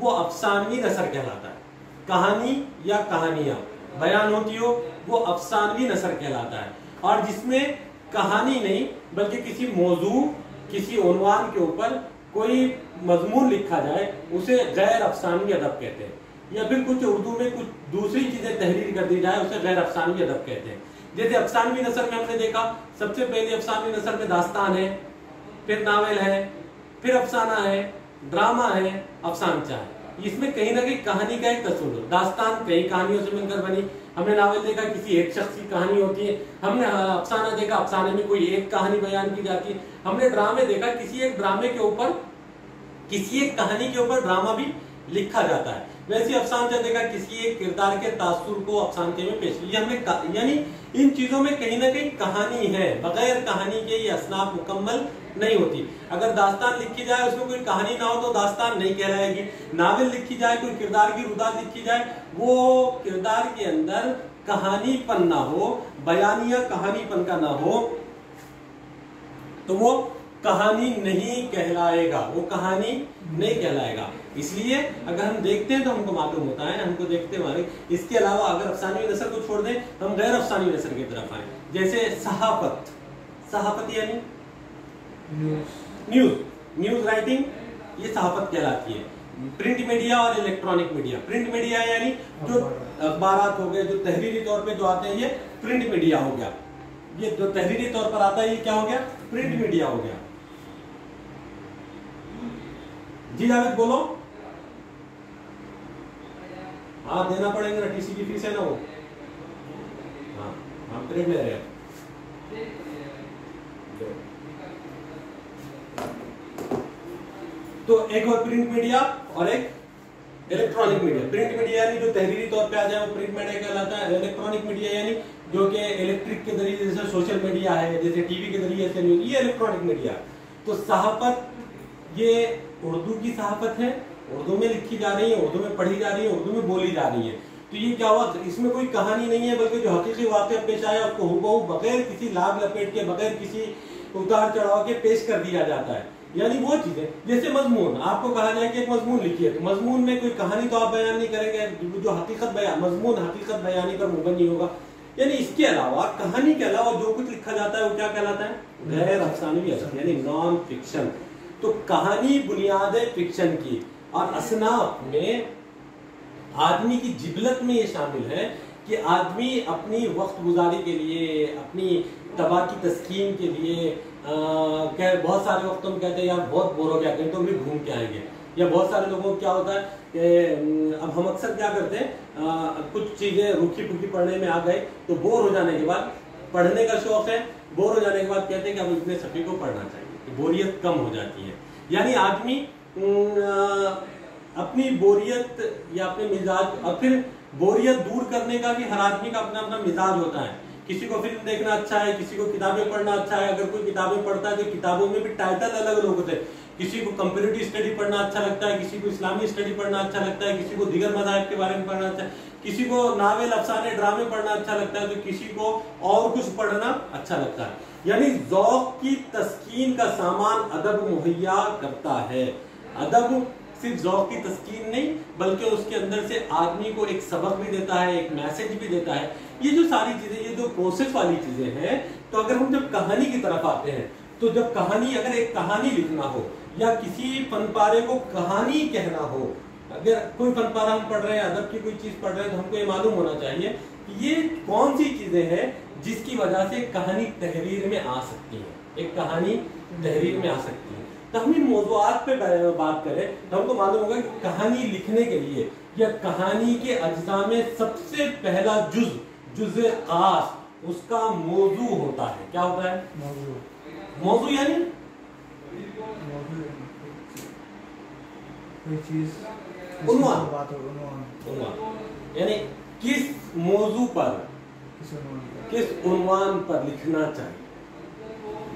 وہ افسانوی نثر کہلاتا ہے. کہانی یا کہانیاں بیان ہوتی ہو وہ افسانوی نثر کہلاتا ہے. اور جس میں کہانی نہیں بلکہ کسی موضوع کسی عنوان کے اوپر کوئی مضمون لکھا جائے اسے غیر افسانوی ادب کہتے ہیں. یا پھر کچھ اردو میں کچھ دوسری چیزیں تحریر کر دی جائے اسے غیر افسانوی ادب کہتے ہیں. جیسے افسانوی نثر میں ہم نے دیکھا سب سے پہلے افسانوی نثر میں داستان ہے, پھر ناول ہے, پھر افسانہ ہے, ڈرامہ ہے, افسانچہ ہے. اس میں کہیں نہ کہیں کہانی کا ایک تصور ہے. داستان کئی کہانیوں سے مل کر بنی. ہم نے ناول دیکھا کسی ایک شخص کی کہانی ہوتی ہے. ہم نے افسانہ دیکھا افسانے میں کوئی ایک کہانی بیان کی جاتی ہے. ہم نے ڈرامے دیکھا کسی ایک ڈرامے کے اوپر کسی ایک کہانی کے اوپر ڈرامہ بھی لکھا جاتا ہے. ویسے افسانچہ دیکھا کسی ایک کردار کے تاثر کو افسانچے میں پیش کیا. ہم نے یعنی ان چیزوں میں کہیں نہ کہیں کہانی ہے. بغیر کہانی کے یہ اصناف مکمل نہیں ہوتی. اگر داستان لکھی جائے اس میں کوئی کہانی نہ ہو تو داستان نہیں کہلائے گی. ناول لکھی جائے کوئی کردار کی روداد لکھی جائے وہ کردار کے اندر کہانی پن نہ ہو, بیانیہ کہانی پن کا نہ ہو تو وہ کہانی نہیں کہلائے گا. وہ کہانی نہیں کہلائے گا. اس لیے اگر ہم دیکھتے ہیں تو ہم کو معلوم ہوتا ہے, ہم کو دیکھتے ہمارے. اس کے علاوہ اگر افسانوی نثر کو چھوڑ دیں ہم غیر افسانوی نثر کی طرف آئیں. جیسے صحافت. صحافت یعنی نیوز رائٹنگ, یہ صحافت کہلاتی ہے. پرنٹ میڈیا اور الیکٹرانک میڈیا. پرنٹ میڈیا یعنی جو اخبارات ہو گئے جو تحریری طور پہ جو آتے ہیں یہ پرنٹ میڈیا ہو گیا. یہ جو تحریری طور پر آتا ہے یہ کیا ہو گیا؟ پرنٹ میڈیا ہو گیا. جی جاوید بولو. ہاں دینا پڑیں گے نا, ٹی سی کی فیس ہے نا وہ. ہاں ہم پرنٹ لے رہے ہیں. تو ایک اور پرنٹ میڈیا اور ایک الیکٹرانک میڈیا. پرنٹ میڈیا یعنی جو تحریری طور پہ آ جائے وہ پرنٹ میڈیا کہلاتا ہے. الیکٹرانک میڈیا یعنی جو کہ الیکٹرک کے ذریعے جیسے سوشل میڈیا ہے, جیسے ٹی وی کے ذریعے سے یہ الیکٹرانک میڈیا. تو صحافت یہ اردو کی صحافت ہے, اردو میں لکھی جا رہی ہے, اردو میں پڑھی جا رہی ہے, اردو میں بولی جا رہی ہے. تو یہ کیا ہوا, اس میں کوئی کہانی نہیں ہے بلکہ جو حقیقی واقعہ پیش آیا اس کو ہو بغیر کسی لاگ لپیٹ کے بغیر کسی اتار چڑھاؤ کے پیش کر دیا جاتا ہے. یعنی وہ چیزیں جیسے مضمون, آپ کو کہا جائے کہ ایک مضمون لکھیے تو مضمون میں کوئی کہانی تو آپ بیان نہیں کریں گے, جو حقیقت بیان مضمون حقیقت بیانی پر مبنی ہوگا. یعنی اس کے علاوہ کہانی کے علاوہ جو کچھ لکھا جاتا ہے وہ کیا کہلاتا ہے؟ غیر افسانوی ادب یعنی نان فکشن. تو کہانی بنیاد ہے فکشن کی. اور اصناف میں آدمی کی جبلت میں یہ شامل ہے کہ آدمی اپنی وقت گزاری کے لیے, اپنی تباہ کی تسکین کے لیے بہت سارے وقت ہم کہتے ہیں یار بہت بور ہو گیا کہیں تو بھی گھوم کے آئیں گے. یا بہت سارے لوگوں کو کیا ہوتا ہے کہ اب ہم اکثر کیا کرتے ہیں کچھ چیزیں روکھی پھوکی پڑھنے میں آ گئے تو بور ہو جانے کے بعد پڑھنے کا شوق ہے, بور ہو جانے کے بعد کہتے ہیں کہ اب اتنے صفحے کو پڑھنا چاہیے, بوریت کم ہو جاتی ہے. یعنی آدمی اپنی بوریت یا اپنے مزاج, اور پھر بوریت دور کرنے کا بھی ہر آدمی کا اپنا اپنا مزاج ہوتا ہے. کسی کو فلم دیکھنا اچھا ہے, کسی کو کتابیں پڑھنا اچھا ہے. اگر کوئی کتابیں پڑھتا ہے تو کتابوں میں بھی ٹائٹل الگ الگ ہوتے ہیں. کسی کو کمپیریٹیو اسٹڈی پڑھنا اچھا لگتا ہے, کسی کو اسلامی اسٹڈی پڑھنا اچھا لگتا ہے, کسی کو دیگر مذاہب کے بارے میں پڑھنا اچھا ہے, کسی کو ناول افسانے ڈرامے پڑھنا اچھا لگتا ہے, تو کسی کو اور کچھ پڑھنا اچھا لگتا ہے. یعنی ذوق کی تسکین کا سامان ادب مہیا کرتا ہے. ادب صرف ذوق کی تسکین نہیں بلکہ اس کے اندر سے آدمی کو ایک سبق بھی دیتا ہے, ایک میسج بھی دیتا ہے. یہ جو ساری چیزیں, یہ جو پروسیس والی چیزیں ہیں. تو اگر ہم جب کہانی کی طرف آتے ہیں تو جب کہانی, اگر ایک کہانی لکھنا ہو یا کسی فن پارے کو کہانی کہنا ہو, اگر کوئی فن پارا ہم پڑھ رہے ہیں, ادب کی کوئی چیز پڑھ رہے ہیں, تو ہم کو یہ معلوم ہونا چاہیے کہ یہ کون سی چیزیں ہیں جس کی وجہ سے کہانی تحریر میں آ سکتی ہے. ایک کہانی تحریر میں آ سکتی ہے. تو ہم ان موضوعات پہ بات کریں تو ہم کو معلوم ہوگا کہ کہانی لکھنے کے لیے یا کہانی کے اجزاء میں سب سے پہلا جز خاص اس کا موضوع ہوتا ہے. کیا ہوتا ہے؟ موضوع یعنی عنوان. یعنی کس موضوع پر, کس عنوان پر لکھنا چاہیے,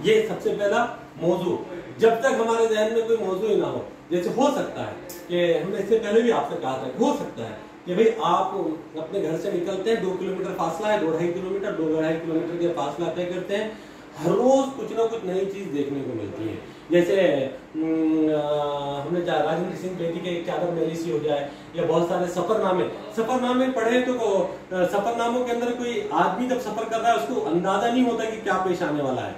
یہ سب سے پہلا موضوع. جب تک ہمارے ذہن میں کوئی موضوع ہی نہ ہو, جیسے ہو سکتا ہے کہ ہم نے اس سے پہلے بھی آپ سے کہا تھا کہ ہو سکتا ہے کہ بھئی آپ اپنے گھر سے نکلتے ہیں, 2 کلومیٹر فاصلہ ہے, 2.5 کلومیٹر کے فاصلہ طے کرتے ہیں. ہر روز کچھ نہ کچھ نئی چیز دیکھنے کو ملتی ہے, جیسے ہم نے راجندر سنگھ بیدی کے ایک چادر میلی سی ہو جائے، یا بہت سارے سفر نامے پڑھے تو سفر ناموں کے اندر کوئی آدمی جب سفر کر رہا ہے اس کو اندازہ نہیں ہوتا کہ کیا پیش آنے والا ہے،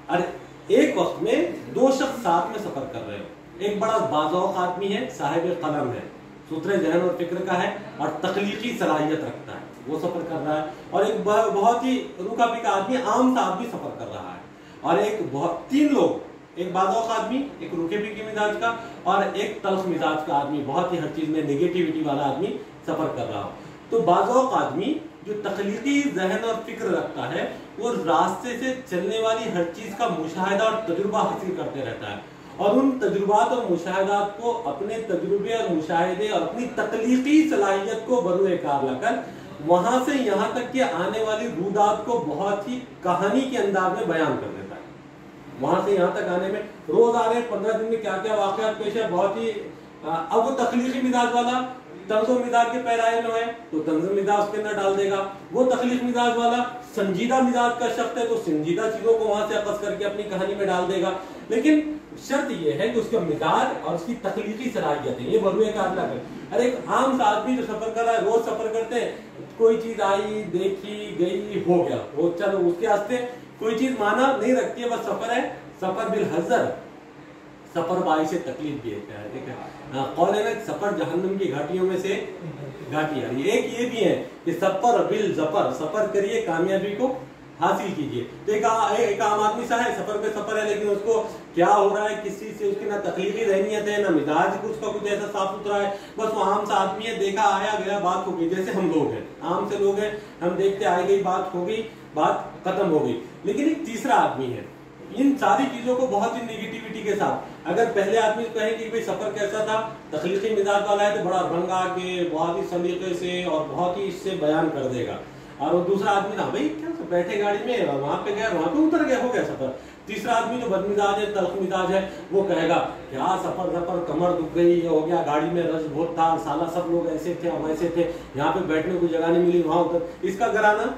اور ایک وقت میں دو شخص ساتھ میں سفر کر رہے ہو، ایک بڑا باذوق آدمی ہے، صاحب قلم ہے، ستھرے ذہن اور فکر کا ہے اور تخلیقی صلاحیت رکھتا ہے، وہ سفر کر رہا ہے، اور ایک بہت ہی روکھا پھیکا آدمی، عام سا آدمی سفر کر رہا ہے، اور تین لوگ، ایک باذوق آدمی، ایک روکھے پھیکے مزاج کا، اور ایک تلخ مزاج کا آدمی، بہت ہی ہر چیز میں نیگیٹیوٹی والا آدمی سفر کر رہا ہو۔ تو باذوق آدمی جو تخلیقی ذہن اور فکر رکھتا ہے وہ راستے سے چلنے والی ہر چیز کا مشاہدہ اور تجربہ حاصل کرتے رہتا ہے، اور ان تجربات اور مشاہدات کو اپنے تجربے اور مشاہدے اور اپنی تخلیقی صلاحیت کو بروئے کار لا کر وہاں سے یہاں تک کہ آنے والی رودات کو بہت ہی کہانی کے انداز میں بیان کر دیتا ہے۔ وہاں سے یہاں تک آنے میں روز آ رہے 15 دن میں کیا کیا واقعات پیش ہے، بہت ہی اب وہ تخلیقی مزاج والا طنز و مزاج کے پیرائے میں ہے تو طنز و مزاج اس کے اندر ڈال دے گا، وہ تخلیق مزاج والا سنجیدہ مزاج کا شخص ہے تو سنجیدہ چیزوں کو وہاں سے اخذ کر کے اپنی کہانی میں ڈال دے گا، لیکن شرط یہ ہے کہ اس کا مزاج اور اس کی تخلیقی صلاحیت ہے یہ بروئے کار نہ کرے۔ اور ایک عام سا آدمی جو سفر کر رہا ہے، روز سفر کرتے ہیں، کوئی چیز آئی دیکھی گئی ہو گیا، وہ چلو اس کے واسطے کوئی چیز مانا نہیں رکھتی ہے، بس سفر ہے، سفر بالحذر، سفر باعث تکلیف بھی ہے، قول ہے نا سفر جہنم کی گھاٹیوں میں سے گھاٹی ہے، ایک یہ بھی ہے کہ سفر بالظفر، سفر کریے کامیابی کو حاصل کیجئے۔ تو ایک عام آدمی سا ہے، سفر پہ سفر ہے، لیکن اس کو کیا ہو رہا ہے کسی سے اس کی نہ تخلیقی ذہنیت ہے، نہ مزاج اس کا کچھ ایسا صاف ستھرا ہے، بس وہ عام سا آدمی ہے، دیکھا آیا گیا بات ہو گئی، جیسے ہم لوگ ہیں، عام سے لوگ ہیں، ہم دیکھتے آئے گئی بات ہو گئی، بات ختم ہو گئی۔ لیکن ایک تیسرا آدمی ہے، ان ساری چیزوں کو بہت ہی نیگیٹیوٹی کے ساتھ، اگر پہلے آدمی کہیں کہ بھئی سفر کیسا تھا، تخلیقی مزاج والا ہے تو بڑا رنگا کے بہت ہی سلیقے سے اور بہت ہی اس سے بیان کر دے گا، اور وہ دوسرا آدمی تھا بھئی کیا بیٹھے گاڑی میں وہاں پہ گیا وہاں پہ اتر گیا، ہو گیا سفر۔ تیسرا آدمی جو بد مزاج ہے، تلخ مزاج ہے، وہ کہے گا کیا سفر کمر دکھ گئی، یہ ہو گیا، گاڑی میں رش بہت تھا، سالہ سب لوگ ایسے تھے اور ویسے تھے، یہاں پہ بیٹھنے کو جگہ نہیں ملی، وہاں اتر۔ اس کا گھرانا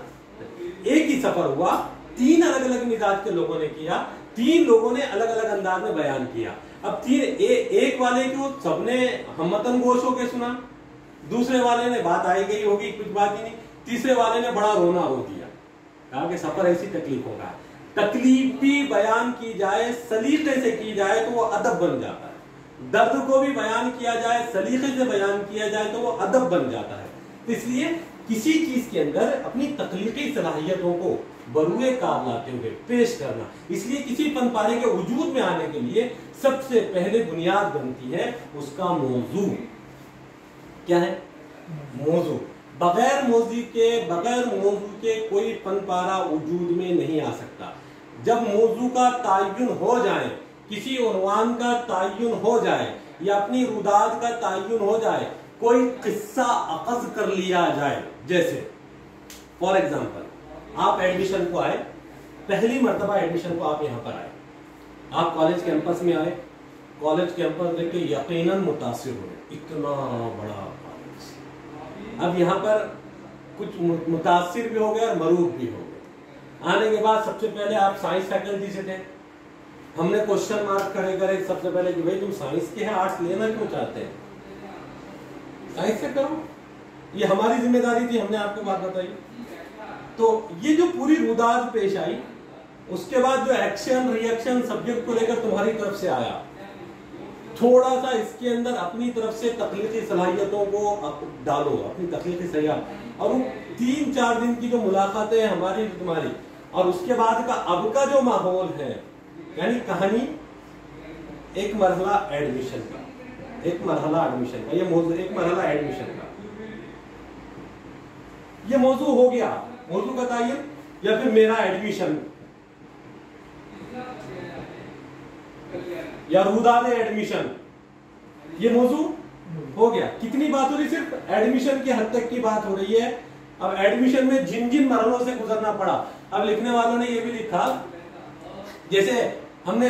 ایک ہی سفر ہوا، تین الگ الگ مزاج کے لوگوں نے کیا، تین لوگوں نے الگ الگ انداز میں بیان کیا۔ اب ایک والے کو سب نے ہمتن گوش ہو کے سنا، دوسرے والے نے بات آئی گئی ہوگی کچھ بات ہی نہیں، تیسرے والے نے بڑا رونا رو دیا، کہا کہ سفر ایسی تکلیف ہوگا، تکلیف بھی بیان کی جائے سلیقے سے کی جائے تو وہ ادب بن جاتا ہے، درد کو بھی بیان کیا جائے سلیقے سے بیان کیا جائے تو وہ ادب بن جاتا ہے۔ اس لیے کسی چیز کے اندر اپنی تخلیقی صلاحیتوں کو بروئے کار لاتے ہوئے پیش کرنا، اس لیے کسی فن پارے کے وجود میں آنے کے لیے سب سے پہلے بنیاد بنتی ہے اس کا موضوع۔ کیا ہے؟ موضوع۔ بغیر موضوع کے کوئی فن پارہ وجود میں نہیں آ سکتا۔ جب موضوع کا تعین ہو جائے، کسی عنوان کا تعین ہو جائے یا اپنی روداد کا تعین ہو جائے، کوئی قصہ اخذ کر لیا جائے، جیسے فار ایگزامپل آپ ایڈمیشن کو آئے، پہلی مرتبہ ایڈمیشن کو آپ یہاں پر آئے، آپ کالج کیمپس میں آئے، کالج کیمپس دیکھ کے یقیناً متاثر ہوئے، اتنا بڑا کالج۔ اب یہاں پر کچھ متاثر بھی ہو گئے اور مروب بھی ہو گئے۔ آنے کے بعد سب سے پہلے آپ سائنس فیکلٹی سے تھے، ہم نے کوشچن مارک کھڑے کرے سب سے پہلے کہ بھائی تم سائنس کے ہیں، آرٹس لینا کیوں چاہتے ہیں، سائنس سے کرو، یہ ہماری ذمہ داری تھی، ہم نے آپ کو بات بتائی۔ تو یہ جو پوری روداد پیش آئی، اس کے بعد جو ایکشن ری ایکشن سبجیکٹ کو لے کر تمہاری طرف سے آیا، تھوڑا سا اس کے اندر اپنی طرف سے تخلیقی صلاحیتوں کو ڈالو، اپنی تخلیقی صلاحیت، اور وہ 3-4 دن کی جو ملاقاتیں ہیں ہماری تمہاری، اور اس کے بعد کا اب کا جو ماحول ہے، یعنی کہانی ایک مرحلہ ایڈمیشن کا، ایک مرحلہ ایڈمیشن کا، یہ موضوع ایک مرحلہ ایڈمیشن کا، یہ موضوع ہو گیا، موضوع کا تعین، یا پھر میرا ایڈمیشن یا روداد ایڈمیشن، یہ موضوع ہو گیا۔ کتنی بات ہو رہی؟ صرف ایڈمیشن کی حد تک کی بات ہو رہی ہے۔ اب ایڈمیشن میں جن جن مرحلوں سے گزرنا پڑا، اب لکھنے والوں نے یہ بھی لکھا، جیسے ہم نے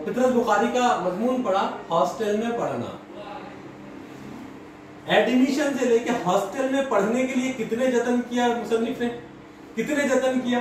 پطرس بخاری کا مضمون پڑھا، ہاسٹل میں پڑھنا، ایڈمیشن سے لے کے ہاسٹل میں پڑھنے کے لیے کتنے جتن کیا مصنف نے، کتنے جتن کیا،